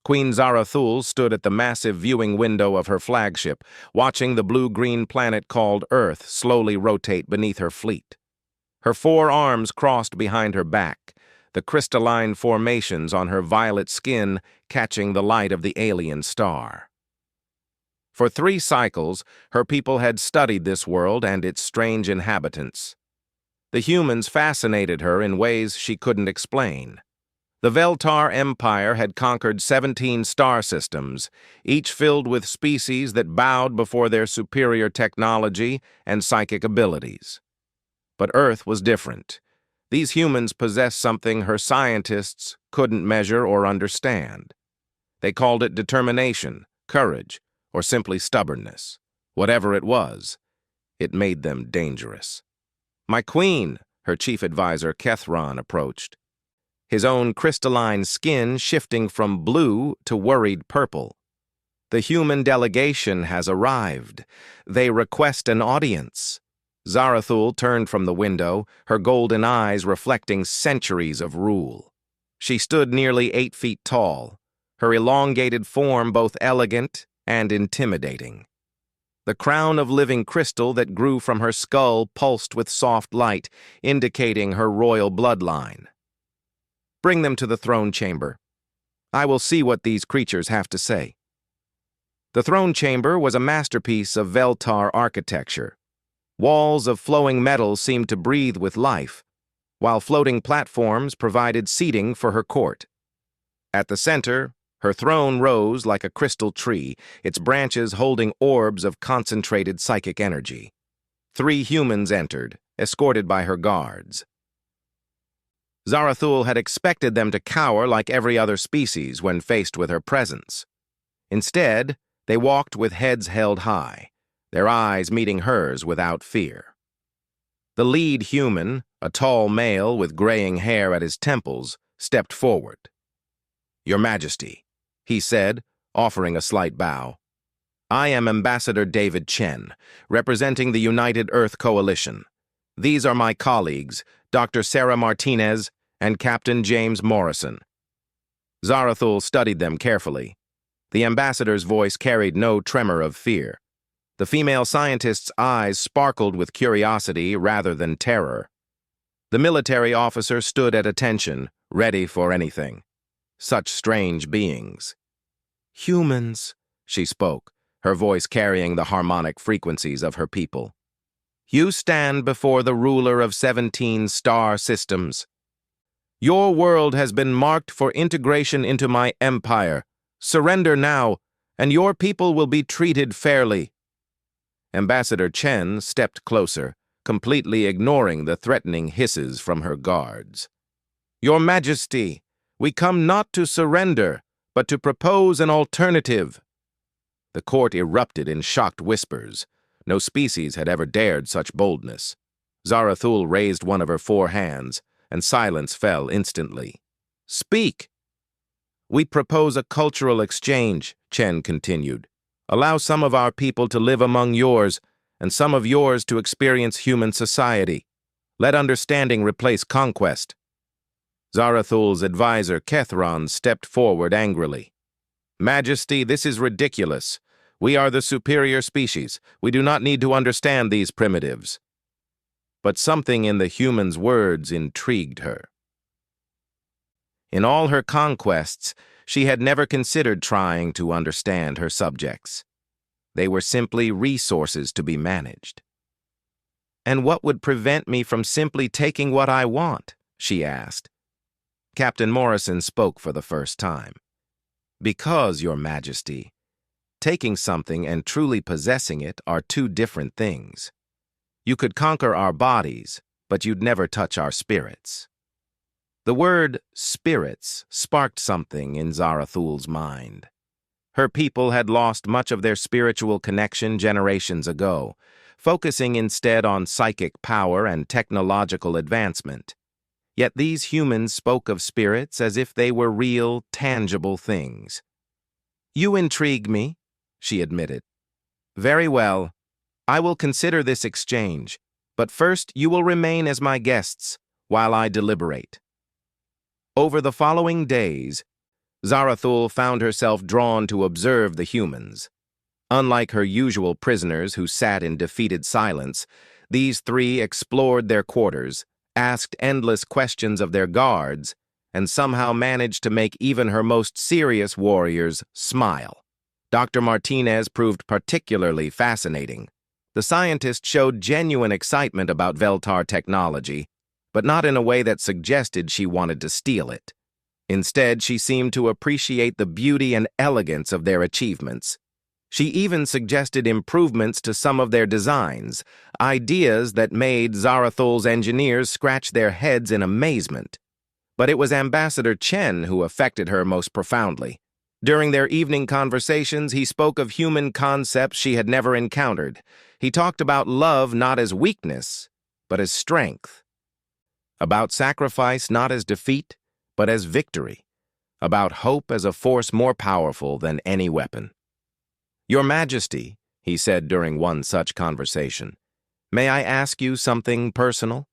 Queen Zarathul stood at the massive viewing window of her flagship, watching the blue-green planet called Earth slowly rotate beneath her fleet. Her 4 arms crossed behind her back, the crystalline formations on her violet skin catching the light of the alien star. For 3 cycles, her people had studied this world and its strange inhabitants. The humans fascinated her in ways she couldn't explain. The Veltar Empire had conquered 17 star systems, each filled with species that bowed before their superior technology and psychic abilities. But Earth was different. These humans possessed something her scientists couldn't measure or understand. They called it determination, courage, or simply stubbornness. Whatever it was, it made them dangerous. "My queen," her chief advisor Kethron approached, his own crystalline skin shifting from blue to worried purple. "The human delegation has arrived. They request an audience." Zarathul turned from the window, her golden eyes reflecting centuries of rule. She stood nearly 8 feet tall, her elongated form both elegant and intimidating. The crown of living crystal that grew from her skull pulsed with soft light, indicating her royal bloodline. "Bring them to the throne chamber. I will see what these creatures have to say." The throne chamber was a masterpiece of Veltar architecture. Walls of flowing metal seemed to breathe with life, while floating platforms provided seating for her court. At the center, her throne rose like a crystal tree, its branches holding orbs of concentrated psychic energy. 3 humans entered, escorted by her guards. Zarathul had expected them to cower like every other species when faced with her presence. Instead, they walked with heads held high, their eyes meeting hers without fear. The lead human, a tall male with graying hair at his temples, stepped forward. "Your Majesty," he said, offering a slight bow. "I am Ambassador David Chen, representing the United Earth Coalition. These are my colleagues, Dr. Sarah Martinez and Captain James Morrison." Zarathul studied them carefully. The ambassador's voice carried no tremor of fear. The female scientist's eyes sparkled with curiosity rather than terror. The military officer stood at attention, ready for anything. Such strange beings. "Humans," she spoke, her voice carrying the harmonic frequencies of her people. "You stand before the ruler of 17 star systems. Your world has been marked for integration into my empire. Surrender now, and your people will be treated fairly." Ambassador Chen stepped closer, completely ignoring the threatening hisses from her guards. "Your Majesty, we come not to surrender, but to propose an alternative." The court erupted in shocked whispers. No species had ever dared such boldness. Zarathul raised one of her 4 hands, and silence fell instantly. "Speak!" "We propose a cultural exchange," Chen continued. "Allow some of our people to live among yours, and some of yours to experience human society. Let understanding replace conquest." Zarathul's advisor Kethron stepped forward angrily. "Majesty, this is ridiculous. We are the superior species. We do not need to understand these primitives." But something in the human's words intrigued her. In all her conquests, she had never considered trying to understand her subjects. They were simply resources to be managed. "And what would prevent me from simply taking what I want?" she asked. Captain Morrison spoke for the first time. "Because, Your Majesty, taking something and truly possessing it are 2 different things. You could conquer our bodies, but you'd never touch our spirits." The word spirits sparked something in Zarathul's mind. Her people had lost much of their spiritual connection generations ago, focusing instead on psychic power and technological advancement. Yet these humans spoke of spirits as if they were real, tangible things. "You intrigue me," she admitted. "Very well. I will consider this exchange, but first you will remain as my guests while I deliberate." Over the following days, Zarathul found herself drawn to observe the humans. Unlike her usual prisoners who sat in defeated silence, these three explored their quarters, asked endless questions of their guards, and somehow managed to make even her most serious warriors smile. Dr. Martinez proved particularly fascinating. The scientist showed genuine excitement about Veltar technology, but not in a way that suggested she wanted to steal it. Instead, she seemed to appreciate the beauty and elegance of their achievements. She even suggested improvements to some of their designs, ideas that made Zarathul's engineers scratch their heads in amazement. But it was Ambassador Chen who affected her most profoundly. During their evening conversations, he spoke of human concepts she had never encountered. He talked about love not as weakness, but as strength. About sacrifice not as defeat, but as victory. About hope as a force more powerful than any weapon. "Your Majesty," he said during one such conversation, "may I ask you something personal?"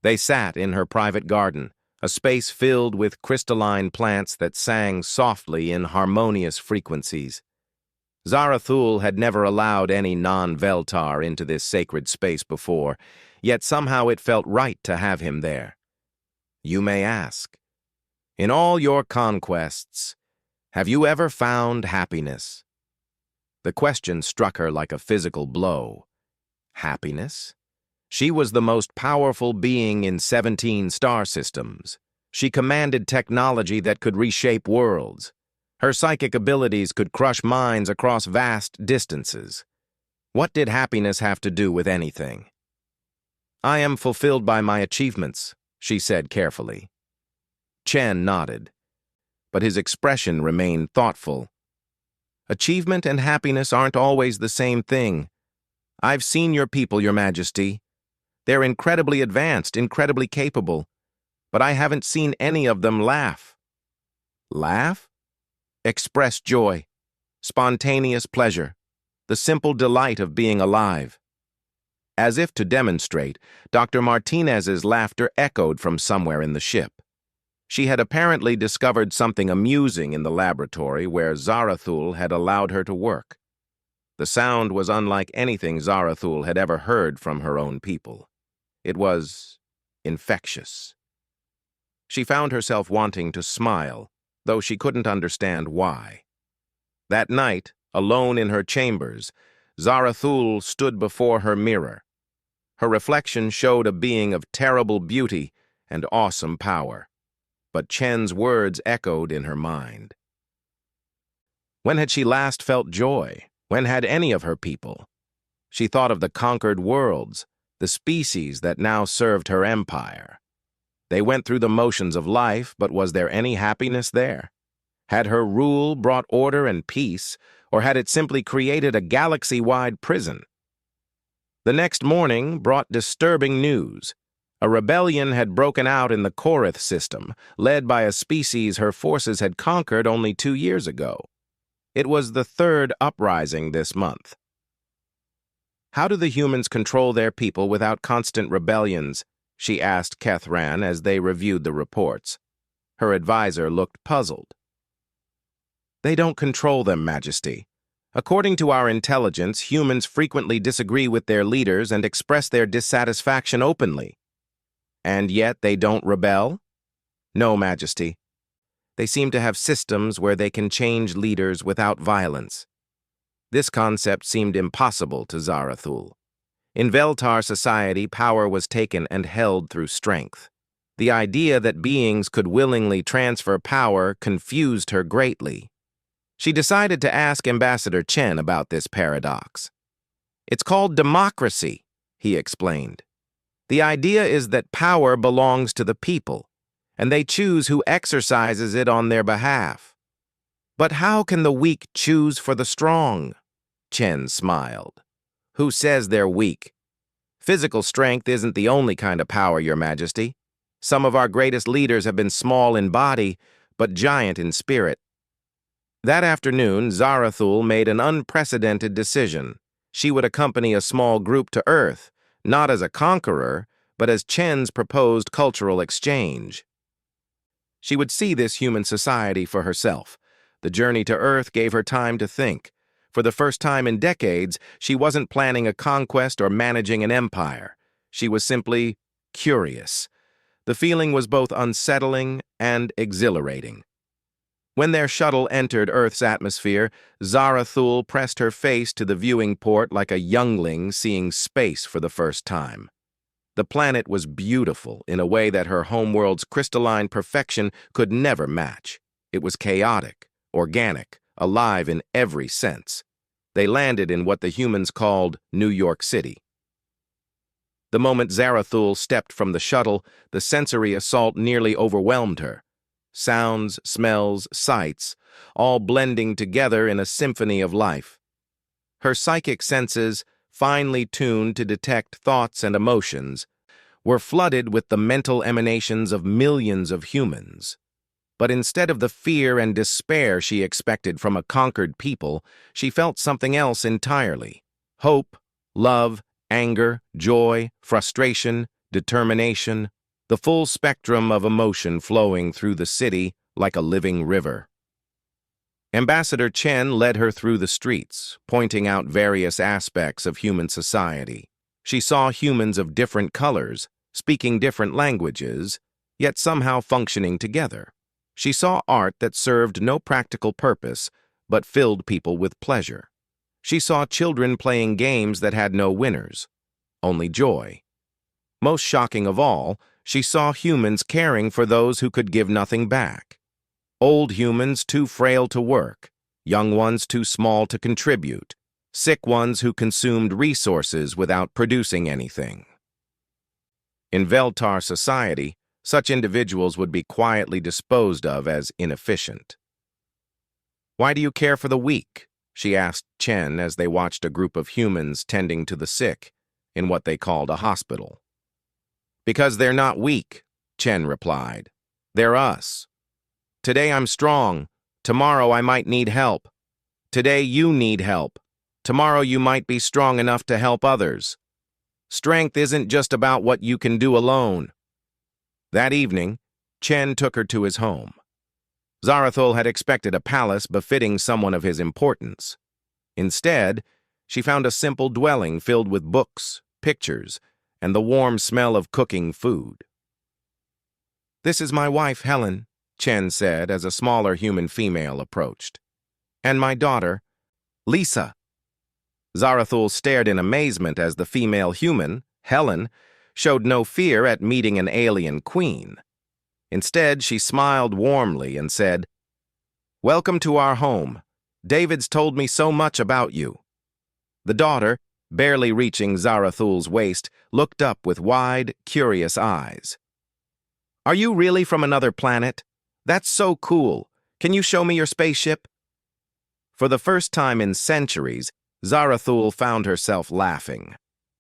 They sat in her private garden, a space filled with crystalline plants that sang softly in harmonious frequencies. Zarathul had never allowed any non-Veltar into this sacred space before, yet somehow it felt right to have him there. "You may ask, in all your conquests, have you ever found happiness?" The question struck her like a physical blow. Happiness? She was the most powerful being in 17 star systems. She commanded technology that could reshape worlds. Her psychic abilities could crush minds across vast distances. What did happiness have to do with anything? "I am fulfilled by my achievements," she said carefully. Chen nodded, but his expression remained thoughtful. "Achievement and happiness aren't always the same thing. I've seen your people, Your Majesty. They're incredibly advanced, incredibly capable, but I haven't seen any of them laugh." Laugh? Express joy, spontaneous pleasure, the simple delight of being alive. As if to demonstrate, Dr. Martinez's laughter echoed from somewhere in the ship. She had apparently discovered something amusing in the laboratory where Zarathul had allowed her to work. The sound was unlike anything Zarathul had ever heard from her own people. It was infectious. She found herself wanting to smile, though she couldn't understand why. That night, alone in her chambers, Zarathul stood before her mirror. Her reflection showed a being of terrible beauty and awesome power. But Chen's words echoed in her mind. When had she last felt joy? When had any of her people? She thought of the conquered worlds, the species that now served her empire. They went through the motions of life, but was there any happiness there? Had her rule brought order and peace, or had it simply created a galaxy-wide prison? The next morning brought disturbing news. A rebellion had broken out in the Korith system, led by a species her forces had conquered only 2 years ago. It was the third uprising this month. "How do the humans control their people without constant rebellions?" she asked Kethran as they reviewed the reports. Her advisor looked puzzled. "They don't control them, Majesty. According to our intelligence, humans frequently disagree with their leaders and express their dissatisfaction openly. And yet they don't rebel? No, Majesty. They seem to have systems where they can change leaders without violence." This concept seemed impossible to Zarathul. In Veltar society, power was taken and held through strength. The idea that beings could willingly transfer power confused her greatly. She decided to ask Ambassador Chen about this paradox. "It's called democracy," he explained. "The idea is that power belongs to the people, and they choose who exercises it on their behalf. But how can the weak choose for the strong?" Chen smiled. "Who says they're weak? Physical strength isn't the only kind of power, Your Majesty. Some of our greatest leaders have been small in body, but giant in spirit." That afternoon, Zarathul made an unprecedented decision. She would accompany a small group to Earth, not as a conqueror, but as Chen's proposed cultural exchange. She would see this human society for herself. The journey to Earth gave her time to think. For the first time in decades, she wasn't planning a conquest or managing an empire. She was simply curious. The feeling was both unsettling and exhilarating. When their shuttle entered Earth's atmosphere, Zarathul pressed her face to the viewing port like a youngling seeing space for the first time. The planet was beautiful in a way that her homeworld's crystalline perfection could never match. It was chaotic, organic, alive in every sense. They landed in what the humans called New York City. The moment Zarathul stepped from the shuttle, the sensory assault nearly overwhelmed her. Sounds, smells, sights, all blending together in a symphony of life. Her psychic senses, finely tuned to detect thoughts and emotions, were flooded with the mental emanations of millions of humans. But instead of the fear and despair she expected from a conquered people, she felt something else entirely. Hope, love, anger, joy, frustration, determination, the full spectrum of emotion flowing through the city like a living river. Ambassador Chen led her through the streets, pointing out various aspects of human society. She saw humans of different colors, speaking different languages, yet somehow functioning together. She saw art that served no practical purpose, but filled people with pleasure. She saw children playing games that had no winners, only joy. Most shocking of all, she saw humans caring for those who could give nothing back. Old humans too frail to work, young ones too small to contribute, sick ones who consumed resources without producing anything. In Veltar society, such individuals would be quietly disposed of as inefficient. "Why do you care for the weak?" she asked Chen as they watched a group of humans tending to the sick in what they called a hospital. "Because they're not weak," Chen replied. "They're us. Today I'm strong. Tomorrow I might need help. Today you need help. Tomorrow you might be strong enough to help others. Strength isn't just about what you can do alone." That evening, Chen took her to his home. Zarathul had expected a palace befitting someone of his importance. Instead, she found a simple dwelling filled with books, pictures, and the warm smell of cooking food. "This is my wife, Helen," Chen said as a smaller human female approached. "And my daughter, Lisa." Zarathul stared in amazement as the female human, Helen, showed no fear at meeting an alien queen. Instead, she smiled warmly and said, "Welcome to our home. David's told me so much about you." The daughter, barely reaching Zarathul's waist, looked up with wide, curious eyes. "Are you really from another planet? That's so cool. Can you show me your spaceship?" For the first time in centuries, Zarathul found herself laughing.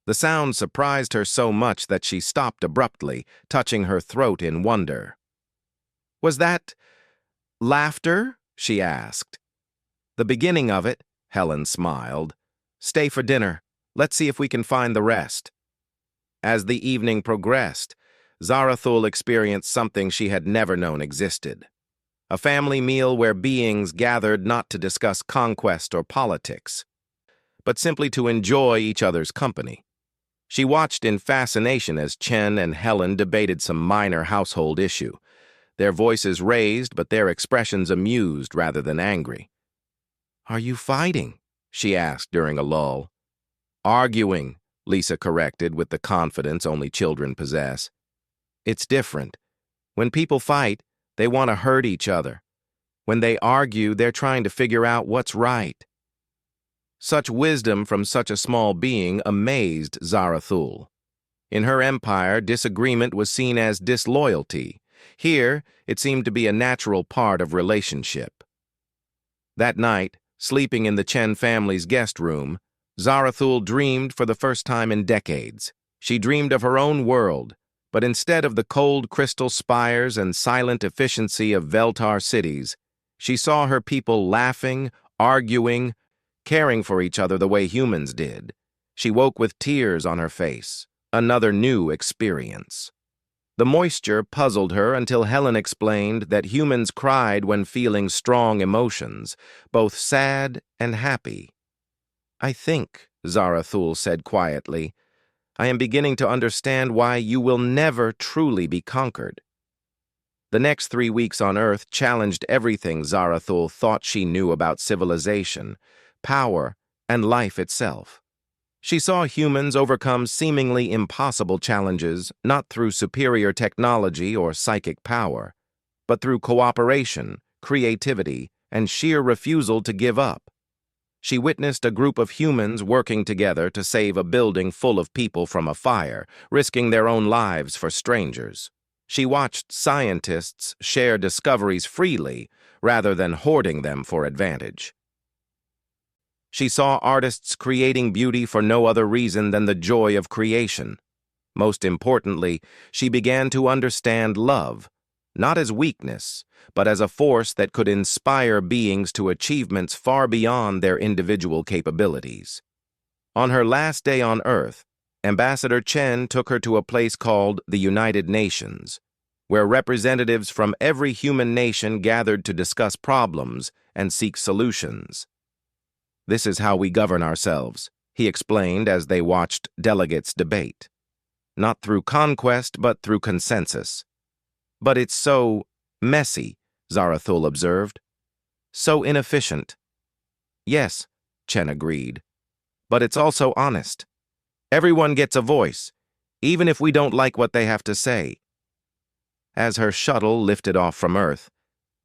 The sound surprised her so much that she stopped abruptly, touching her throat in wonder. "Was that laughter?" she asked. "The beginning of it," Helen smiled. "Stay for dinner. Let's see if we can find the rest." As the evening progressed, Zarathul experienced something she had never known existed. A family meal where beings gathered not to discuss conquest or politics, but simply to enjoy each other's company. She watched in fascination as Chen and Helen debated some minor household issue, their voices raised but their expressions amused rather than angry. "Are you fighting?" she asked during a lull. "Arguing," Lisa corrected with the confidence only children possess. "It's different. When people fight, they want to hurt each other. When they argue, they're trying to figure out what's right." Such wisdom from such a small being amazed Zarathul. In her empire, disagreement was seen as disloyalty. Here, it seemed to be a natural part of relationship. That night, sleeping in the Chen family's guest room, Zarathul dreamed for the first time in decades. She dreamed of her own world, but instead of the cold crystal spires and silent efficiency of Veltar cities, she saw her people laughing, arguing, caring for each other the way humans did. She woke with tears on her face, another new experience. The moisture puzzled her until Helen explained that humans cried when feeling strong emotions, both sad and happy. "I think," Zarathul said quietly, "I am beginning to understand why you will never truly be conquered." The next 3 weeks on Earth challenged everything Zarathul thought she knew about civilization, power, and life itself. She saw humans overcome seemingly impossible challenges not through superior technology or psychic power, but through cooperation, creativity, and sheer refusal to give up. She witnessed a group of humans working together to save a building full of people from a fire, risking their own lives for strangers. She watched scientists share discoveries freely rather than hoarding them for advantage. She saw artists creating beauty for no other reason than the joy of creation. Most importantly, she began to understand love, not as weakness, but as a force that could inspire beings to achievements far beyond their individual capabilities. On her last day on Earth, Ambassador Chen took her to a place called the United Nations, where representatives from every human nation gathered to discuss problems and seek solutions. "This is how we govern ourselves," he explained as they watched delegates debate. "Not through conquest, but through consensus." "But it's so messy," Zarathul observed. "So inefficient." "Yes," Chen agreed. "But it's also honest. Everyone gets a voice, even if we don't like what they have to say." As her shuttle lifted off from Earth,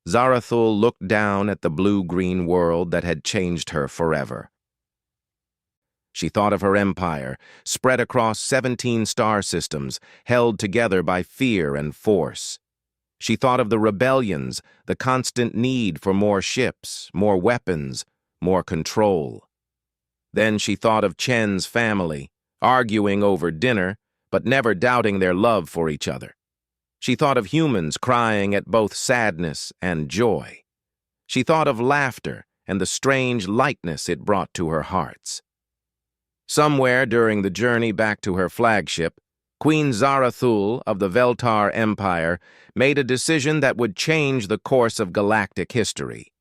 Zarathul looked down at the blue-green world that had changed her forever. She thought of her empire, spread across 17 star systems, held together by fear and force. She thought of the rebellions, the constant need for more ships, more weapons, more control. Then she thought of Chen's family, arguing over dinner, but never doubting their love for each other. She thought of humans crying at both sadness and joy. She thought of laughter and the strange lightness it brought to her hearts. Somewhere during the journey back to her flagship, Queen Zarathul of the Veltar Empire made a decision that would change the course of galactic history.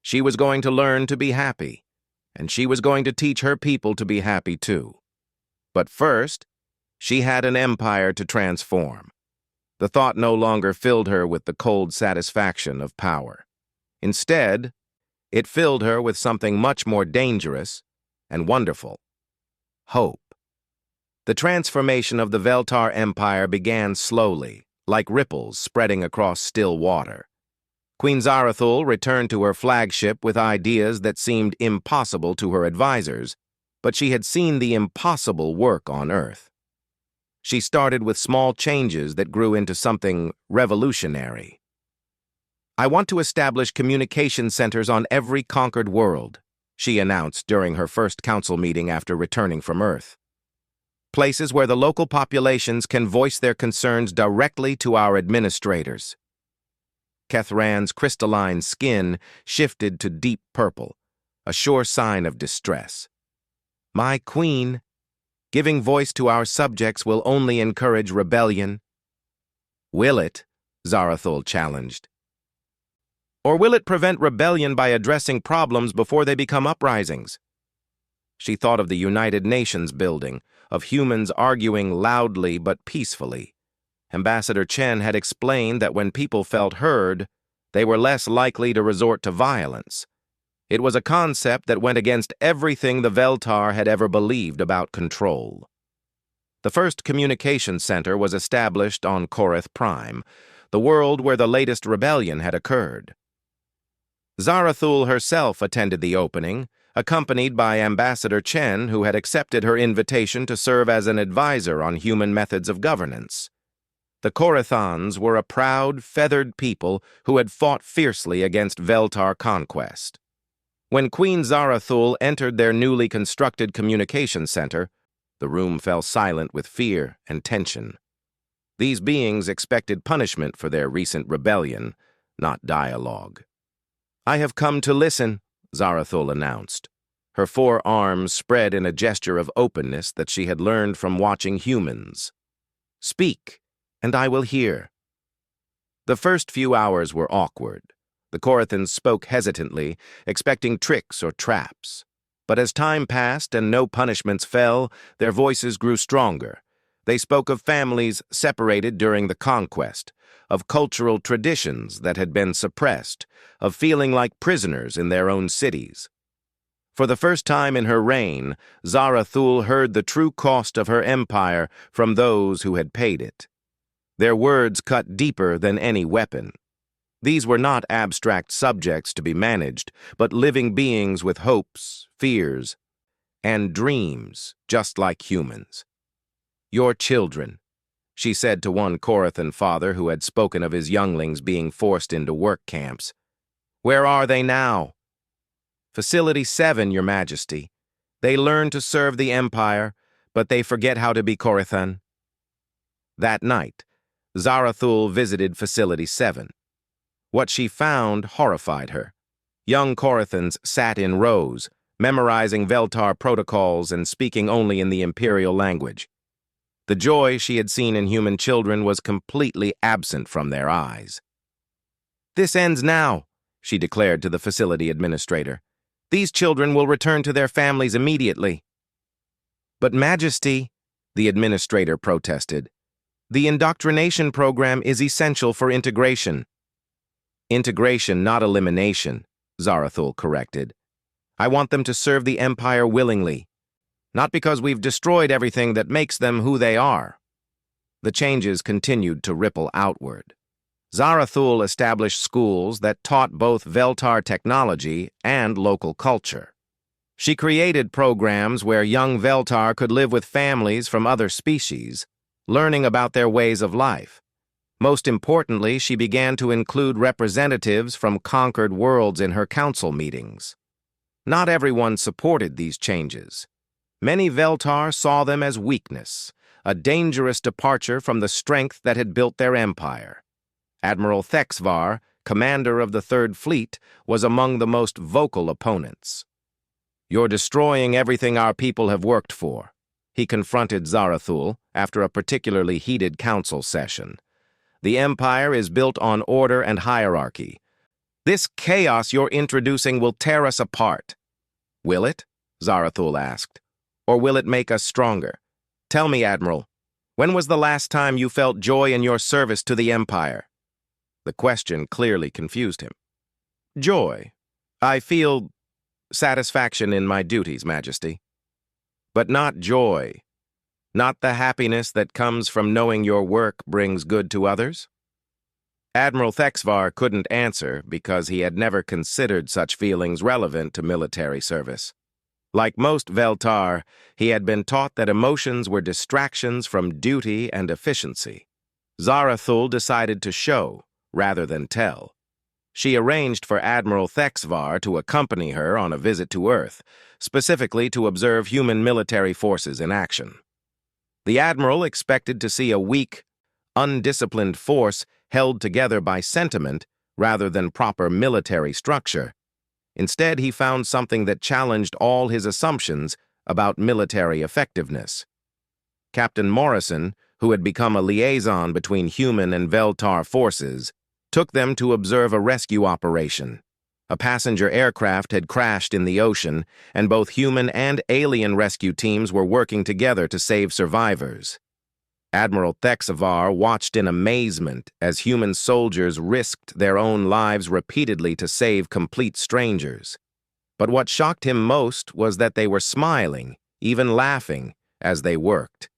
She was going to learn to be happy, and she was going to teach her people to be happy too. But first, she had an empire to transform. The thought no longer filled her with the cold satisfaction of power. Instead, it filled her with something much more dangerous and wonderful: hope. The transformation of the Veltar Empire began slowly, like ripples spreading across still water. Queen Zarathul returned to her flagship with ideas that seemed impossible to her advisors, but she had seen the impossible work on Earth. She started with small changes that grew into something revolutionary. "I want to establish communication centers on every conquered world," she announced during her first council meeting after returning from Earth. "Places where the local populations can voice their concerns directly to our administrators." Kethran's crystalline skin shifted to deep purple, a sure sign of distress. "My queen, giving voice to our subjects will only encourage rebellion." "Will it?" Zarathul challenged. "Or will it prevent rebellion by addressing problems before they become uprisings?" She thought of the United Nations building, of humans arguing loudly but peacefully. Ambassador Chen had explained that when people felt heard, they were less likely to resort to violence. It was a concept that went against everything the Veltar had ever believed about control. The first communication center was established on Korath Prime, the world where the latest rebellion had occurred. Zarathul herself attended the opening, accompanied by Ambassador Chen, who had accepted her invitation to serve as an advisor on human methods of governance. The Korathans were a proud, feathered people who had fought fiercely against Veltar conquest. When Queen Zarathul entered their newly constructed communication center, the room fell silent with fear and tension. These beings expected punishment for their recent rebellion, not dialogue. "I have come to listen," Zarathul announced. Her 4 arms spread in a gesture of openness that she had learned from watching humans. "Speak, and I will hear." The first few hours were awkward. The Korathans spoke hesitantly, expecting tricks or traps. But as time passed and no punishments fell, their voices grew stronger. They spoke of families separated during the conquest, of cultural traditions that had been suppressed, of feeling like prisoners in their own cities. For the first time in her reign, Zarathul heard the true cost of her empire from those who had paid it. Their words cut deeper than any weapon. These were not abstract subjects to be managed, but living beings with hopes, fears, and dreams, just like humans. "Your children," she said to one Korathan father who had spoken of his younglings being forced into work camps. "Where are they now?" "Facility 7, Your Majesty. They learn to serve the Empire, but they forget how to be Korathan." That night, Zarathul visited Facility 7. What she found horrified her. Young Korathans sat in rows, memorizing Veltar protocols and speaking only in the Imperial language. The joy she had seen in human children was completely absent from their eyes. "This ends now," she declared to the facility administrator. "These children will return to their families immediately." "But Majesty," the administrator protested, "the indoctrination program is essential for integration." "Integration, not elimination," Zarathul corrected. "I want them to serve the Empire willingly, not because we've destroyed everything that makes them who they are." The changes continued to ripple outward. Zarathul established schools that taught both Veltar technology and local culture. She created programs where young Veltar could live with families from other species, learning about their ways of life. Most importantly, she began to include representatives from conquered worlds in her council meetings. Not everyone supported these changes. Many Veltar saw them as weakness, a dangerous departure from the strength that had built their empire. Admiral Thexvar, commander of the Third Fleet, was among the most vocal opponents. "You're destroying everything our people have worked for," he confronted Zarathul after a particularly heated council session. "The Empire is built on order and hierarchy. This chaos you're introducing will tear us apart." "Will it?" Zarathul asked. "Or will it make us stronger? Tell me, Admiral, when was the last time you felt joy in your service to the Empire?" The question clearly confused him. "Joy. I feel satisfaction in my duties, Majesty. But not joy. Not the happiness that comes from knowing your work brings good to others?" Admiral Thexvar couldn't answer because he had never considered such feelings relevant to military service. Like most Veltar, he had been taught that emotions were distractions from duty and efficiency. Zarathul decided to show, rather than tell. She arranged for Admiral Thexvar to accompany her on a visit to Earth, specifically to observe human military forces in action. The Admiral expected to see a weak, undisciplined force held together by sentiment rather than proper military structure. Instead, he found something that challenged all his assumptions about military effectiveness. Captain Morrison, who had become a liaison between human and Veltar forces, took them to observe a rescue operation. A passenger aircraft had crashed in the ocean, and both human and alien rescue teams were working together to save survivors. Admiral Thexvar watched in amazement as human soldiers risked their own lives repeatedly to save complete strangers. But what shocked him most was that they were smiling, even laughing, as they worked.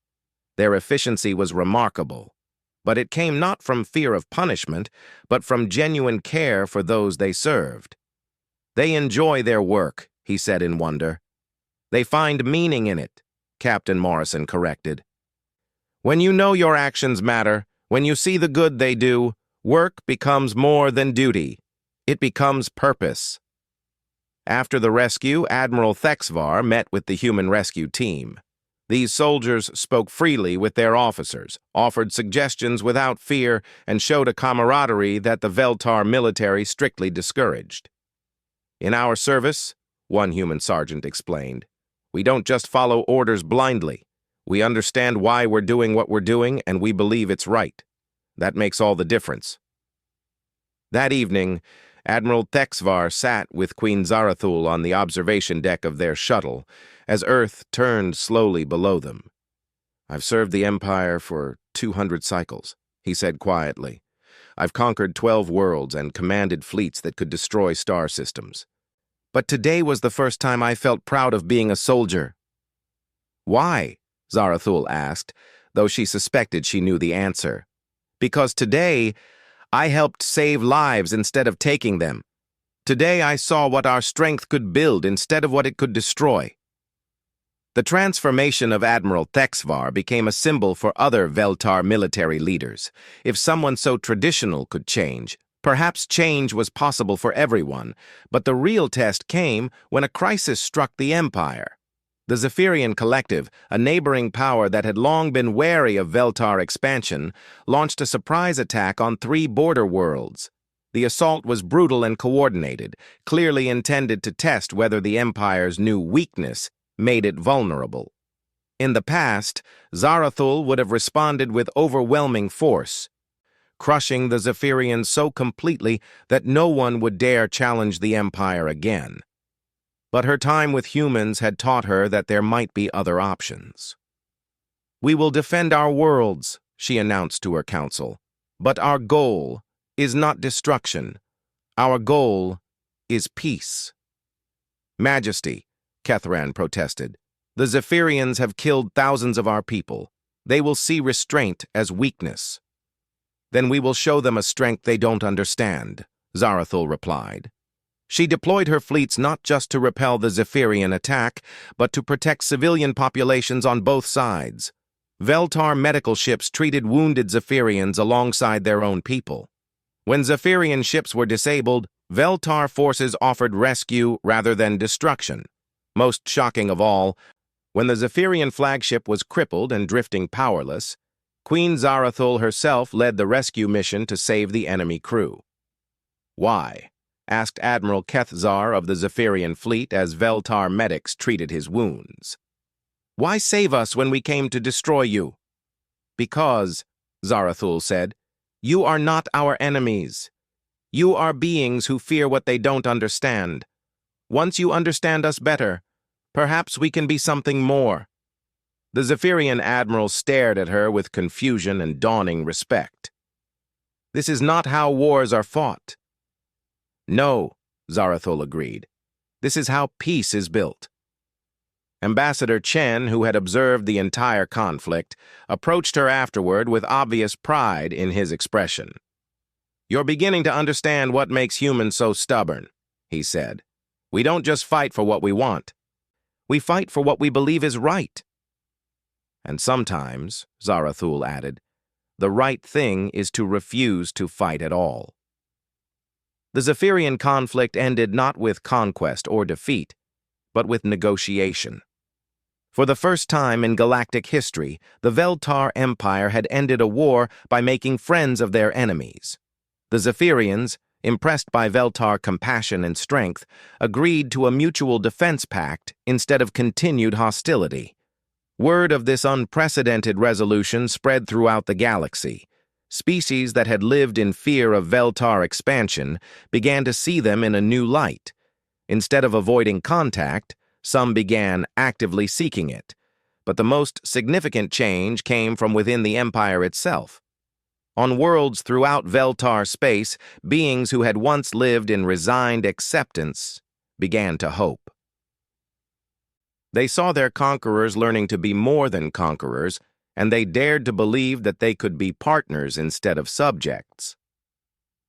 Their efficiency was remarkable, but it came not from fear of punishment, but from genuine care for those they served. "They enjoy their work," he said in wonder. "They find meaning in it," Captain Morrison corrected. "When you know your actions matter, when you see the good they do, work becomes more than duty. It becomes purpose." After the rescue, Admiral Thexvar met with the human rescue team. These soldiers spoke freely with their officers, offered suggestions without fear, and showed a camaraderie that the Veltar military strictly discouraged. "In our service," one human sergeant explained, "we don't just follow orders blindly. We understand why we're doing what we're doing, and we believe it's right." That makes all the difference. That evening, Admiral Texvar sat with Queen Zarathul on the observation deck of their shuttle as Earth turned slowly below them. "I've served the Empire for 200 cycles," he said quietly. "I've conquered 12 worlds and commanded fleets that could destroy star systems. But today was the first time I felt proud of being a soldier." "Why?" Zarathul asked, though she suspected she knew the answer. "Because today, I helped save lives instead of taking them. Today I saw what our strength could build instead of what it could destroy." The transformation of Admiral Texvar became a symbol for other Veltar military leaders. If someone so traditional could change, perhaps change was possible for everyone, but the real test came when a crisis struck the Empire. The Zephyrian Collective, a neighboring power that had long been wary of Veltar expansion, launched a surprise attack on 3 border worlds. The assault was brutal and coordinated, clearly intended to test whether the Empire's new weakness made it vulnerable. In the past, Zarathul would have responded with overwhelming force, crushing the Zephyrians so completely that no one would dare challenge the Empire again. But her time with humans had taught her that there might be other options. "We will defend our worlds," she announced to her council. "But our goal is not destruction. Our goal is peace." "Majesty," Kethran protested, "the Zephyrians have killed thousands of our people. They will see restraint as weakness." "Then we will show them a strength they don't understand," Zarathul replied. She deployed her fleets not just to repel the Zephyrian attack, but to protect civilian populations on both sides. Veltar medical ships treated wounded Zephyrians alongside their own people. When Zephyrian ships were disabled, Veltar forces offered rescue rather than destruction. Most shocking of all, when the Zephyrian flagship was crippled and drifting powerless, Queen Zarathul herself led the rescue mission to save the enemy crew. "Why?" asked Admiral Kethzar of the Zephyrian fleet as Veltar medics treated his wounds. "Why save us when we came to destroy you?" "Because," Zarathul said, "you are not our enemies. You are beings who fear what they don't understand. Once you understand us better, perhaps we can be something more." The Zephyrian admiral stared at her with confusion and dawning respect. "This is not how wars are fought." "No," Zarathul agreed. "This is how peace is built." Ambassador Chen, who had observed the entire conflict, approached her afterward with obvious pride in his expression. "You're beginning to understand what makes humans so stubborn," he said. "We don't just fight for what we want. We fight for what we believe is right." "And sometimes," Zarathul added, "the right thing is to refuse to fight at all." The Zephyrian conflict ended not with conquest or defeat, but with negotiation. For the first time in galactic history, the Veltar Empire had ended a war by making friends of their enemies. The Zephyrians, impressed by Veltar compassion and strength, agreed to a mutual defense pact instead of continued hostility. Word of this unprecedented resolution spread throughout the galaxy. Species that had lived in fear of Veltar expansion began to see them in a new light. Instead of avoiding contact, some began actively seeking it. But the most significant change came from within the Empire itself. On worlds throughout Veltar space, beings who had once lived in resigned acceptance began to hope. They saw their conquerors learning to be more than conquerors, and they dared to believe that they could be partners instead of subjects.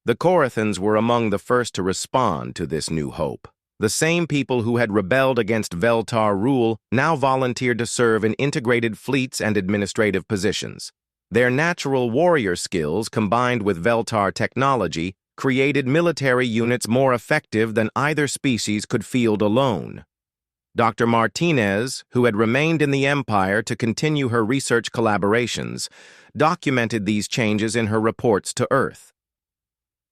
The Korathans were among the first to respond to this new hope. The same people who had rebelled against Veltar rule now volunteered to serve in integrated fleets and administrative positions. Their natural warrior skills, combined with Veltar technology, created military units more effective than either species could field alone. Dr. Martinez, who had remained in the Empire to continue her research collaborations, documented these changes in her reports to Earth.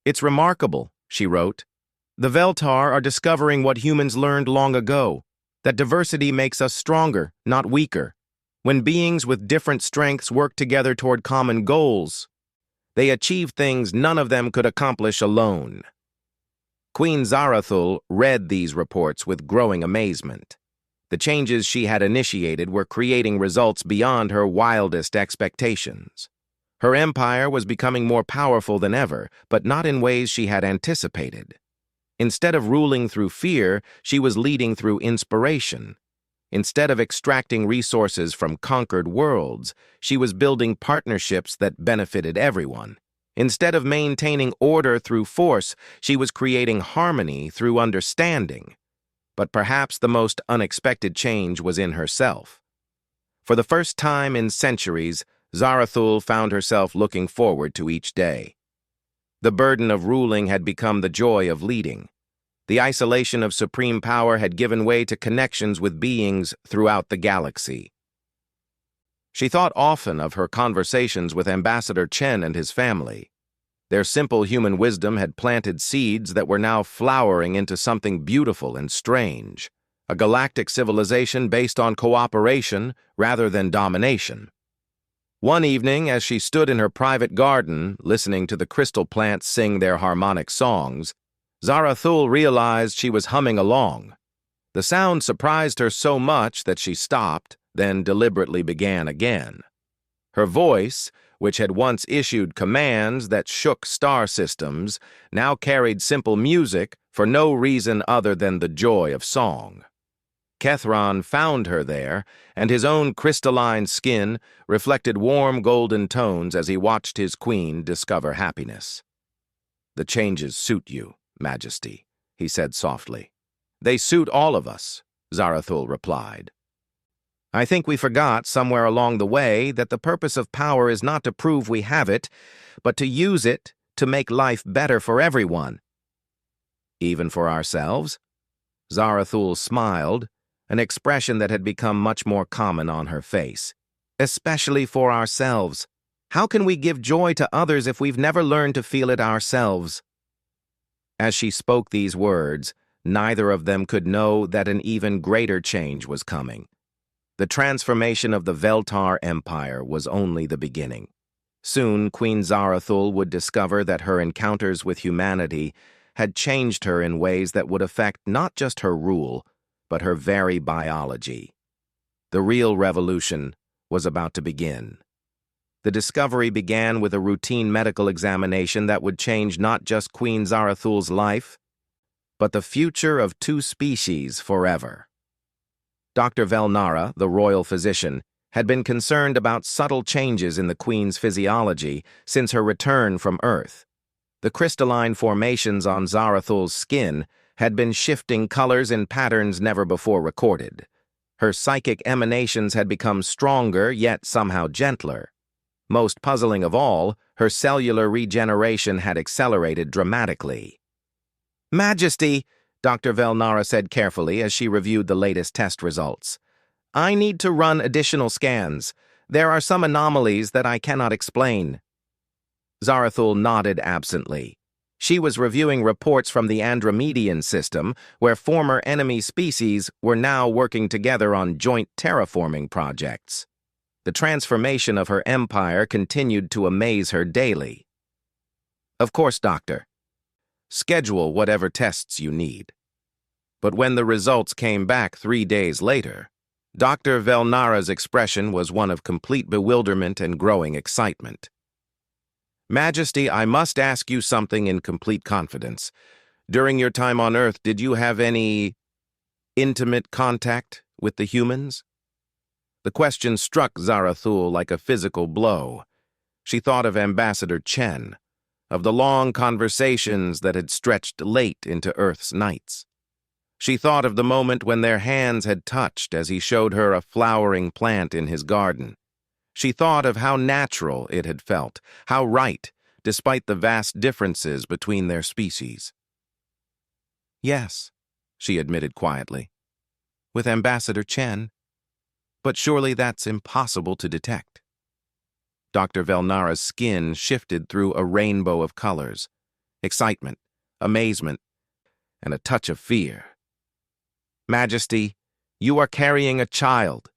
"It's remarkable," she wrote. "The Veltar are discovering what humans learned long ago, that diversity makes us stronger, not weaker. When beings with different strengths work together toward common goals, They achieved things none of them could accomplish alone. Queen Zarathul read these reports with growing amazement. The changes she had initiated were creating results beyond her wildest expectations. Her empire was becoming more powerful than ever, but not in ways she had anticipated. Instead of ruling through fear, she was leading through inspiration. Instead of extracting resources from conquered worlds, she was building partnerships that benefited everyone. Instead of maintaining order through force, she was creating harmony through understanding. But perhaps the most unexpected change was in herself. For the first time in centuries, Zarathul found herself looking forward to each day. The burden of ruling had become the joy of leading. The isolation of supreme power had given way to connections with beings throughout the galaxy. She thought often of her conversations with Ambassador Chen and his family. Their simple human wisdom had planted seeds that were now flowering into something beautiful and strange, a galactic civilization based on cooperation rather than domination. One evening, as she stood in her private garden, listening to the crystal plants sing their harmonic songs, Zarathul realized she was humming along. The sound surprised her so much that she stopped, then deliberately began again. Her voice, which had once issued commands that shook star systems, now carried simple music for no reason other than the joy of song. Kethron found her there, and his own crystalline skin reflected warm golden tones as he watched his queen discover happiness. "The changes suit you, Majesty," he said softly. "They suit all of us," Zarathul replied. "I think we forgot somewhere along the way that the purpose of power is not to prove we have it, but to use it to make life better for everyone." "Even for ourselves?" Zarathul smiled, an expression that had become much more common on her face. "Especially for ourselves. How can we give joy to others if we've never learned to feel it ourselves?" As she spoke these words, neither of them could know that an even greater change was coming. The transformation of the Veltar Empire was only the beginning. Soon, Queen Zarathul would discover that her encounters with humanity had changed her in ways that would affect not just her rule, but her very biology. The real revolution was about to begin. The discovery began with a routine medical examination that would change not just Queen Zarathul's life, but the future of two species forever. Dr. Velnara, the royal physician, had been concerned about subtle changes in the Queen's physiology since her return from Earth. The crystalline formations on Zarathul's skin had been shifting colors in patterns never before recorded. Her psychic emanations had become stronger, yet somehow gentler. Most puzzling of all, her cellular regeneration had accelerated dramatically. "Majesty," Dr. Velnara said carefully as she reviewed the latest test results, "I need to run additional scans. There are some anomalies that I cannot explain." Zarathul nodded absently. She was reviewing reports from the Andromedian system, where former enemy species were now working together on joint terraforming projects. The transformation of her empire continued to amaze her daily. "Of course, Doctor. Schedule whatever tests you need." But when the results came back 3 days later, Dr. Velnara's expression was one of complete bewilderment and growing excitement. "Majesty, I must ask you something in complete confidence. During your time on Earth, did you have any intimate contact with the humans?" The question struck Zarathul like a physical blow. She thought of Ambassador Chen, of the long conversations that had stretched late into Earth's nights. She thought of the moment when their hands had touched as he showed her a flowering plant in his garden. She thought of how natural it had felt, how right, despite the vast differences between their species. "Yes," she admitted quietly, "with Ambassador Chen. But surely that's impossible to detect." Dr. Velnara's skin shifted through a rainbow of colors, excitement, amazement, and a touch of fear. "Majesty, you are carrying a child."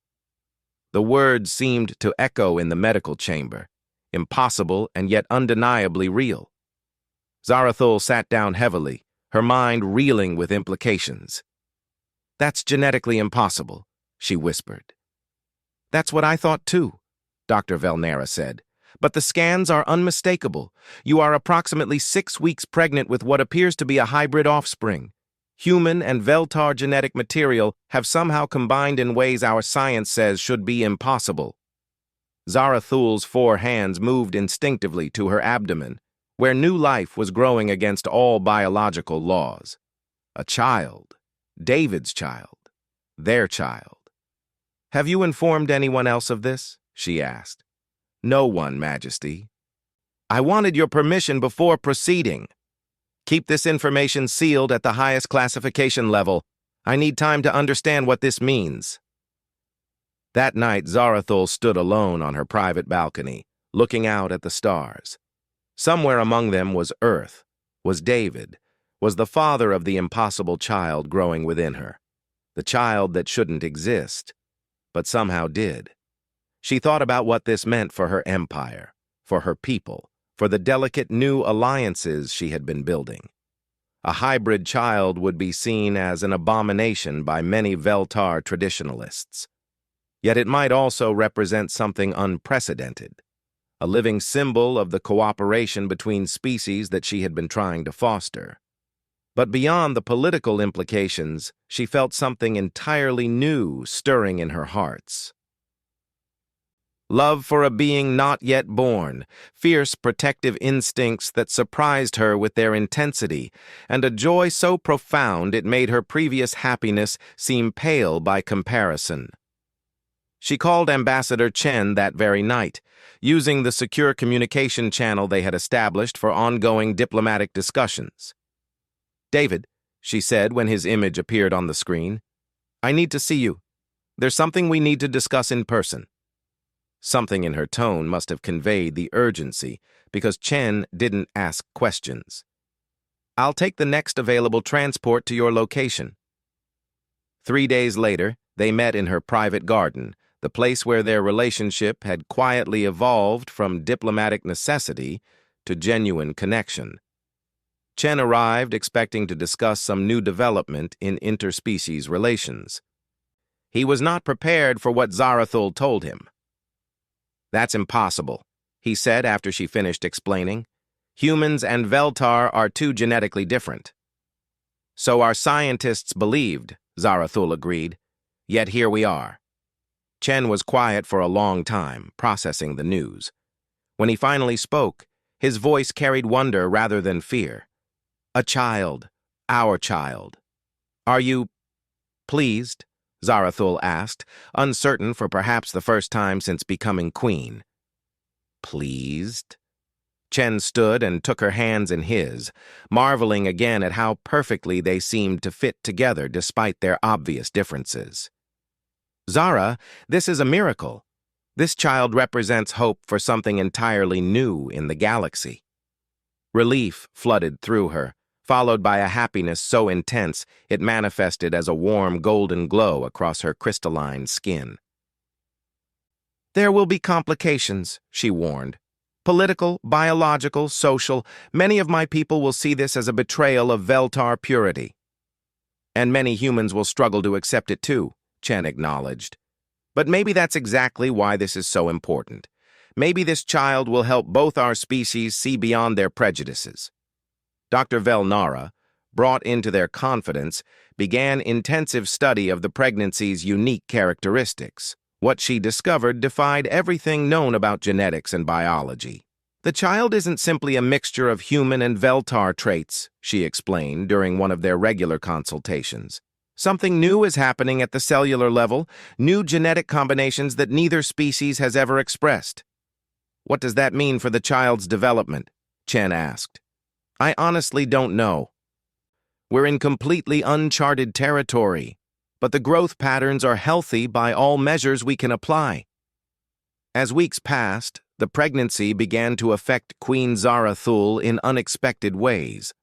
The words seemed to echo in the medical chamber. impossible and yet undeniably real. Zarathul sat down heavily, her mind reeling with implications. "That's genetically impossible," she whispered. "That's what I thought too," Dr. Velnera said. "But the scans are unmistakable. You are approximately 6 weeks pregnant with what appears to be a hybrid offspring. Human and Veltar genetic material have somehow combined in ways our science says should be impossible." Zarathul's 4 hands moved instinctively to her abdomen, where new life was growing against all biological laws. A child. David's child. Their child. "Have you informed anyone else of this?" she asked. "No one, Majesty." "I wanted your permission before proceeding. Keep this information sealed at the highest classification level. I need time to understand what this means." That night, Zarathul stood alone on her private balcony, looking out at the stars. Somewhere among them was Earth, was David, was the father of the impossible child growing within her, the child that shouldn't exist, but somehow did. She thought about what this meant for her empire, for her people, for the delicate new alliances she had been building. A hybrid child would be seen as an abomination by many Veltar traditionalists. Yet it might also represent something unprecedented, a living symbol of the cooperation between species that she had been trying to foster. But beyond the political implications, she felt something entirely new stirring in her hearts. Love for a being not yet born, fierce protective instincts that surprised her with their intensity, and a joy so profound it made her previous happiness seem pale by comparison. She called Ambassador Chen that very night, using the secure communication channel they had established for ongoing diplomatic discussions. "David," she said when his image appeared on the screen, "I need to see you. There's something we need to discuss in person." Something in her tone must have conveyed the urgency, because Chen didn't ask questions. "I'll take the next available transport to your location." 3 days later, they met in her private garden, the place where their relationship had quietly evolved from diplomatic necessity to genuine connection. Chen arrived expecting to discuss some new development in interspecies relations. He was not prepared for what Zarathul told him. "That's impossible," he said after she finished explaining. "Humans and Veltar are too genetically different." "So our scientists believed," Zarathul agreed. "Yet here we are." Chen was quiet for a long time, processing the news. When he finally spoke, his voice carried wonder rather than fear. "A child. Our child. Are you pleased?" Zarathul asked, uncertain for perhaps the first time since becoming queen. "Pleased?" Chen stood and took her hands in his, marveling again at how perfectly they seemed to fit together despite their obvious differences. "Zara, this is a miracle. This child represents hope for something entirely new in the galaxy." Relief flooded through her, followed by a happiness so intense it manifested as a warm golden glow across her crystalline skin. "There will be complications," she warned. "Political, biological, social. Many of my people will see this as a betrayal of Veltar purity." "And many humans will struggle to accept it too," Chen acknowledged. "But maybe that's exactly why this is so important. Maybe this child will help both our species see beyond their prejudices." Dr. Velnara, brought into their confidence, began intensive study of the pregnancy's unique characteristics. What she discovered defied everything known about genetics and biology. "The child isn't simply a mixture of human and Veltar traits," she explained during one of their regular consultations. "Something new is happening at the cellular level, new genetic combinations that neither species has ever expressed." "What does that mean for the child's development?" Chen asked. "I honestly don't know. We're in completely uncharted territory, but the growth patterns are healthy by all measures we can apply." As weeks passed, the pregnancy began to affect Queen Zarathul in unexpected ways.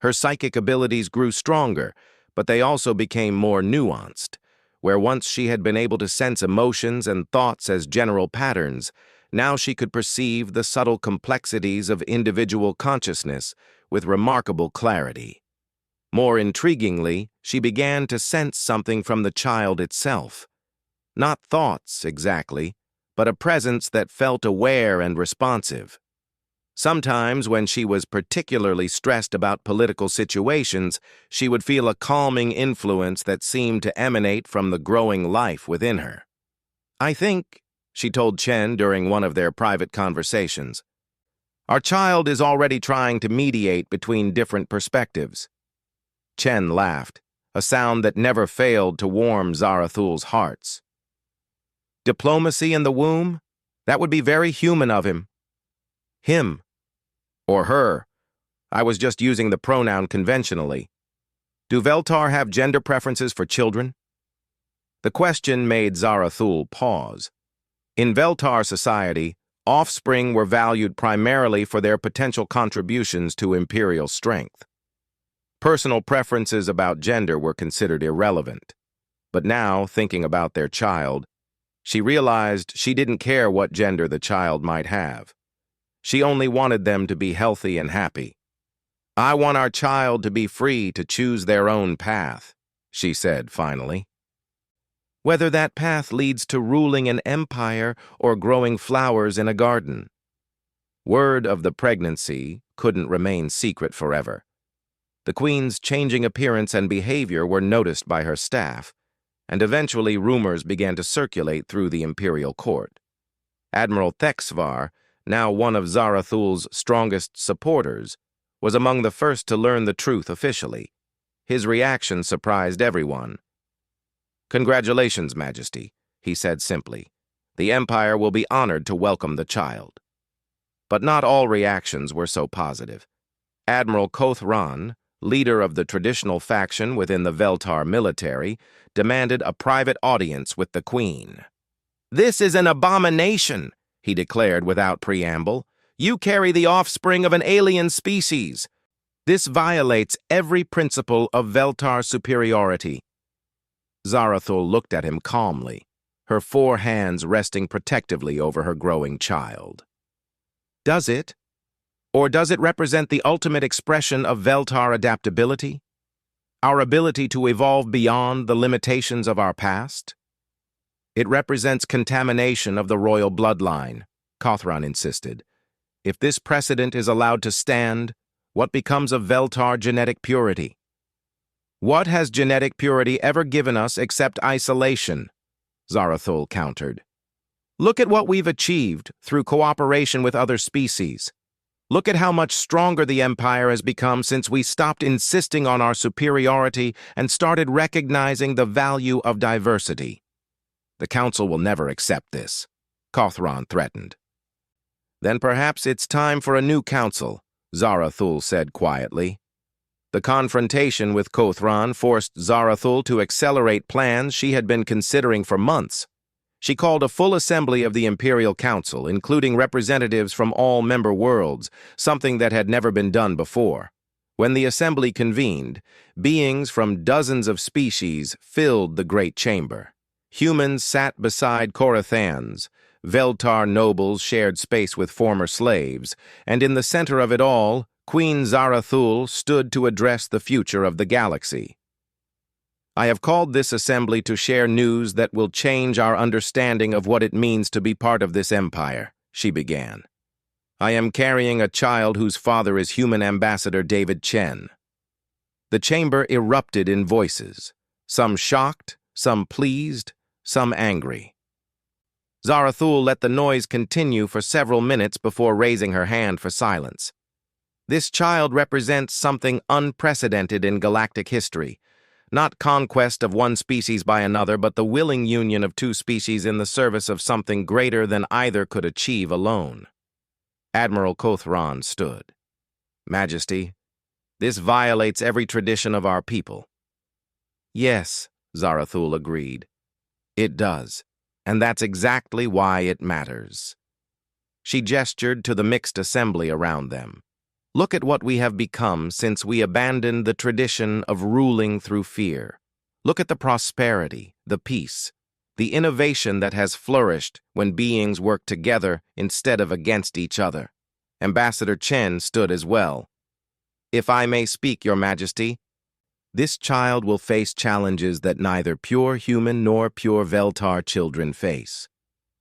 Her psychic abilities grew stronger, but they also became more nuanced. Where once she had been able to sense emotions and thoughts as general patterns, Now she could perceive the subtle complexities of individual consciousness with remarkable clarity. More intriguingly, she began to sense something from the child itself. Not thoughts, exactly, but a presence that felt aware and responsive. Sometimes, when she was particularly stressed about political situations, she would feel a calming influence that seemed to emanate from the growing life within her. "I think," she told Chen during one of their private conversations, "our child is already trying to mediate between different perspectives." Chen laughed, a sound that never failed to warm Zarathul's hearts. "Diplomacy in the womb? That would be very human of him." "Him. Or her. I was just using the pronoun conventionally. Do Veltar have gender preferences for children?" The question made Zarathul pause. In Veltar society, offspring were valued primarily for their potential contributions to imperial strength. Personal preferences about gender were considered irrelevant. But now, thinking about their child, she realized she didn't care what gender the child might have. She only wanted them to be healthy and happy. "I want our child to be free to choose their own path," she said finally. "Whether that path leads to ruling an empire or growing flowers in a garden." Word of the pregnancy couldn't remain secret forever. The Queen's changing appearance and behavior were noticed by her staff, and eventually rumors began to circulate through the imperial court. Admiral Thexvar, now one of Zarathul's strongest supporters, was among the first to learn the truth officially. His reaction surprised everyone. "Congratulations, Majesty," he said simply. "The Empire will be honored to welcome the child." But not all reactions were so positive. Admiral Kothran, leader of the traditional faction within the Veltar military, demanded a private audience with the Queen. "This is an abomination," he declared without preamble. "You carry the offspring of an alien species. This violates every principle of Veltar superiority." Zarathul looked at him calmly, her 4 hands resting protectively over her growing child. "Does it? Or does it represent the ultimate expression of Veltar adaptability? Our ability to evolve beyond the limitations of our past?" "It represents contamination of the royal bloodline," Kothran insisted. "If this precedent is allowed to stand, what becomes of Veltar genetic purity?" "What has genetic purity ever given us except isolation?" Zarathul countered. "Look at what we've achieved through cooperation with other species. Look at how much stronger the Empire has become since we stopped insisting on our superiority and started recognizing the value of diversity." "The Council will never accept this," Kothran threatened. "Then perhaps it's time for a new council," Zarathul said quietly. The confrontation with Kothran forced Zarathul to accelerate plans she had been considering for months. She called a full assembly of the Imperial Council, including representatives from all member worlds, something that had never been done before. When the assembly convened, beings from dozens of species filled the great chamber. Humans sat beside Korathans, Veltar nobles shared space with former slaves, and in the center of it all, Queen Zarathul stood to address the future of the galaxy. "I have called this assembly to share news that will change our understanding of what it means to be part of this empire," she began. "I am carrying a child whose father is human ambassador David Chen." The chamber erupted in voices, some shocked, some pleased, some angry. Zarathul let the noise continue for several minutes before raising her hand for silence. "This child represents something unprecedented in galactic history. Not conquest of one species by another, but the willing union of 2 species in the service of something greater than either could achieve alone." Admiral Kothran stood. "Majesty, this violates every tradition of our people." "Yes," Zarathul agreed. "It does, and that's exactly why it matters." She gestured to the mixed assembly around them. "Look at what we have become since we abandoned the tradition of ruling through fear. Look at the prosperity, the peace. the innovation that has flourished when beings work together instead of against each other. Ambassador Chen stood as well. If I may speak, Your Majesty, this child will face challenges that neither pure human nor pure Veltar children face.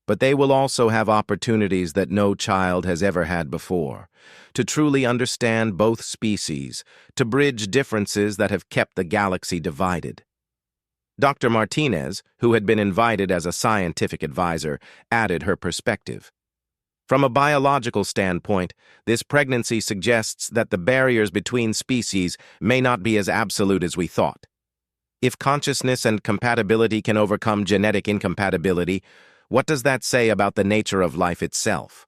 But they will also have opportunities that no child has ever had before, to truly understand both species, to bridge differences that have kept the galaxy divided. Dr. Martinez, who had been invited as a scientific advisor, added her perspective. From a biological standpoint, this pregnancy suggests that the barriers between species may not be as absolute as we thought. If consciousness and compatibility can overcome genetic incompatibility, what does that say about the nature of life itself?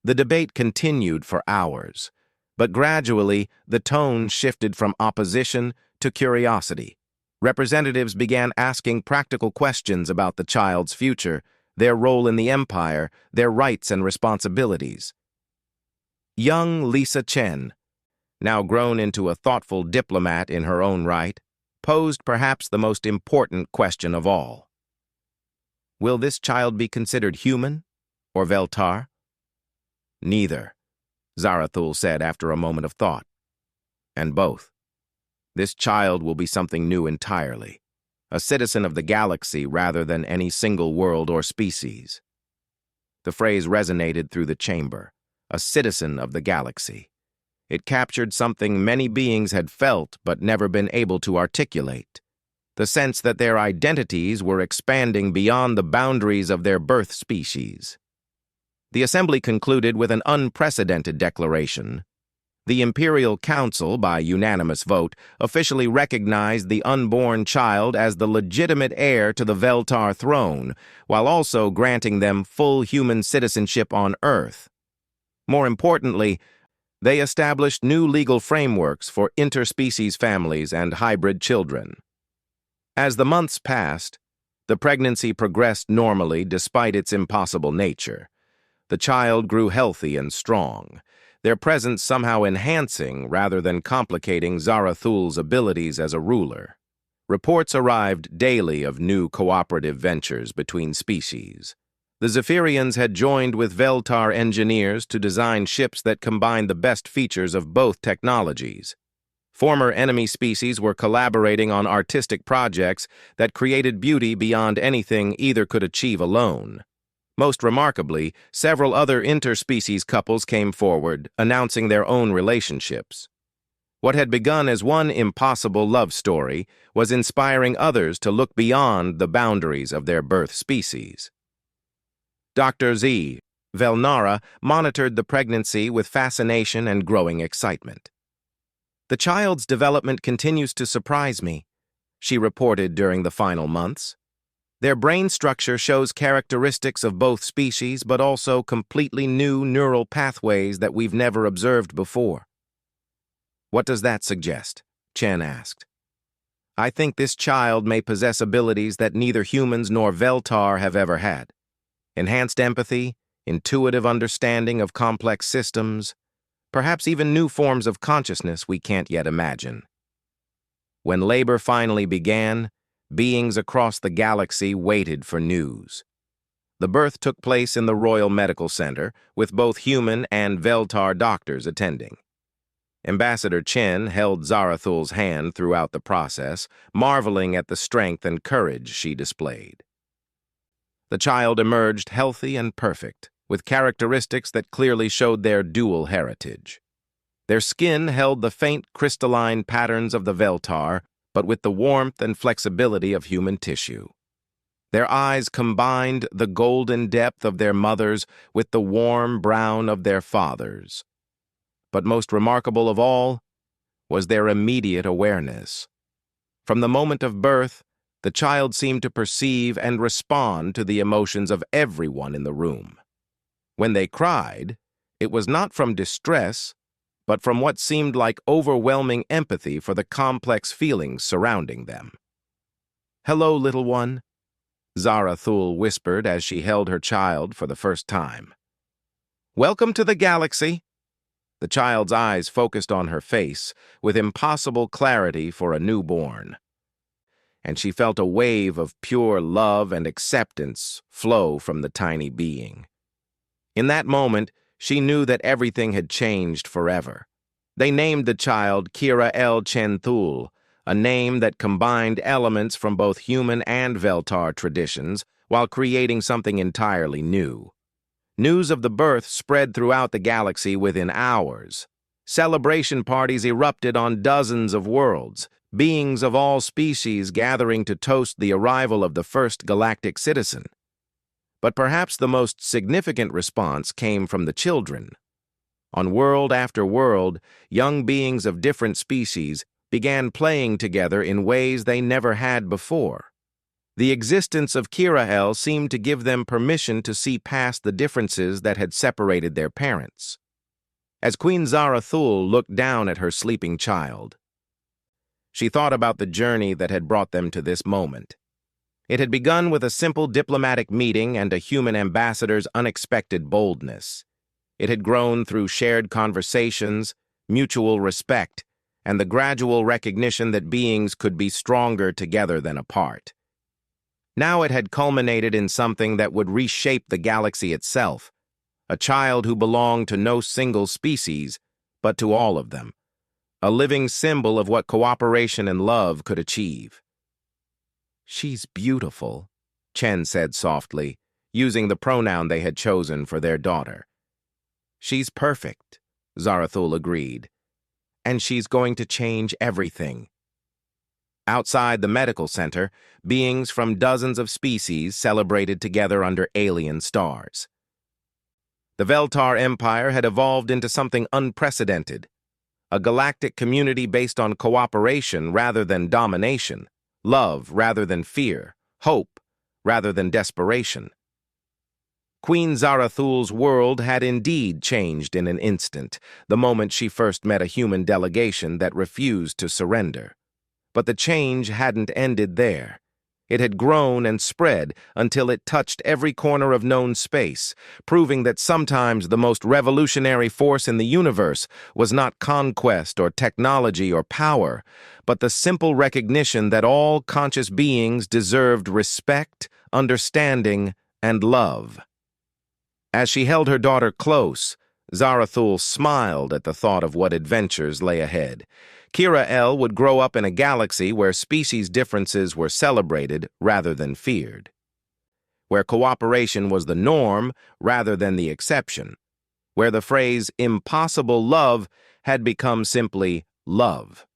The debate continued for hours, but gradually the tone shifted from opposition to curiosity. Representatives began asking practical questions about the child's future, their role in the empire, their rights and responsibilities. Young Lisa Chen, now grown into a thoughtful diplomat in her own right, posed perhaps the most important question of all. Will this child be considered human or Veltar? Neither, Zarathul said after a moment of thought. And both. This child will be something new entirely, a citizen of the galaxy rather than any single world or species. The phrase resonated through the chamber, a citizen of the galaxy. It captured something many beings had felt but never been able to articulate. The sense that their identities were expanding beyond the boundaries of their birth species. The assembly concluded with an unprecedented declaration. The Imperial Council, by unanimous vote, officially recognized the unborn child as the legitimate heir to the Veltar throne, while also granting them full human citizenship on Earth. More importantly, they established new legal frameworks for interspecies families and hybrid children. As the months passed, the pregnancy progressed normally despite its impossible nature. The child grew healthy and strong, their presence somehow enhancing rather than complicating Zarathul's abilities as a ruler. Reports arrived daily of new cooperative ventures between species. The Zephyrians had joined with Veltar engineers to design ships that combined the best features of both technologies. Former enemy species were collaborating on artistic projects that created beauty beyond anything either could achieve alone. Most remarkably, several other interspecies couples came forward, announcing their own relationships. What had begun as one impossible love story was inspiring others to look beyond the boundaries of their birth species. Dr. Z. Velnara monitored the pregnancy with fascination and growing excitement. The child's development continues to surprise me, she reported during the final months. Their brain structure shows characteristics of both species, but also completely new neural pathways that we've never observed before. What does that suggest? Chen asked. I think this child may possess abilities that neither humans nor Veltar have ever had. Enhanced empathy, intuitive understanding of complex systems, perhaps even new forms of consciousness we can't yet imagine. When labor finally began, beings across the galaxy waited for news. The birth took place in the Royal Medical Center, with both human and Veltar doctors attending. Ambassador Chen held Zarathul's hand throughout the process, marveling at the strength and courage she displayed. The child emerged healthy and perfect, with characteristics that clearly showed their dual heritage. Their skin held the faint crystalline patterns of the Veltar, but with the warmth and flexibility of human tissue. Their eyes combined the golden depth of their mothers with the warm brown of their fathers. But most remarkable of all was their immediate awareness. From the moment of birth, the child seemed to perceive and respond to the emotions of everyone in the room. When they cried, it was not from distress, but from what seemed like overwhelming empathy for the complex feelings surrounding them. "Hello, little one," Zarathul whispered as she held her child for the first time. "Welcome to the galaxy." The child's eyes focused on her face with impossible clarity for a newborn. and she felt a wave of pure love and acceptance flow from the tiny being. In that moment, she knew that everything had changed forever. They named the child Kira El Chenthul, a name that combined elements from both human and Veltar traditions while creating something entirely new. News of the birth spread throughout the galaxy within hours. Celebration parties erupted on dozens of worlds, beings of all species gathering to toast the arrival of the first galactic citizen. But perhaps the most significant response came from the children. On world after world, young beings of different species began playing together in ways they never had before. The existence of Kira-El seemed to give them permission to see past the differences that had separated their parents. As Queen Zarathul looked down at her sleeping child, she thought about the journey that had brought them to this moment. It had begun with a simple diplomatic meeting and a human ambassador's unexpected boldness. It had grown through shared conversations, mutual respect, and the gradual recognition that beings could be stronger together than apart. Now it had culminated in something that would reshape the galaxy itself, a child who belonged to no single species, but to all of them, a living symbol of what cooperation and love could achieve. "She's beautiful," Chen said softly, using the pronoun they had chosen for their daughter. "She's perfect," Zarathul agreed, "and she's going to change everything." Outside the medical center, beings from dozens of species celebrated together under alien stars. The Veltar Empire had evolved into something unprecedented, a galactic community based on cooperation rather than domination, love rather than fear, hope rather than desperation. Queen Zarathul's world had indeed changed in an instant, the moment she first met a human delegation that refused to surrender. But the change hadn't ended there. It had grown and spread until it touched every corner of known space, proving that sometimes the most revolutionary force in the universe was not conquest or technology or power, but the simple recognition that all conscious beings deserved respect, understanding, and love. As she held her daughter close, Zarathul smiled at the thought of what adventures lay ahead. Kira-El would grow up in a galaxy where species differences were celebrated rather than feared, where cooperation was the norm rather than the exception, where the phrase "impossible love" had become simply love.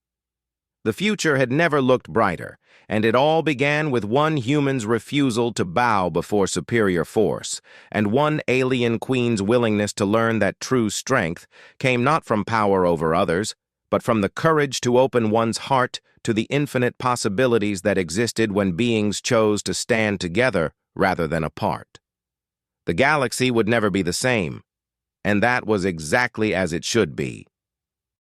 The future had never looked brighter, and it all began with one human's refusal to bow before superior force, and one alien queen's willingness to learn that true strength came not from power over others, but from the courage to open one's heart to the infinite possibilities that existed when beings chose to stand together rather than apart. The galaxy would never be the same, and that was exactly as it should be.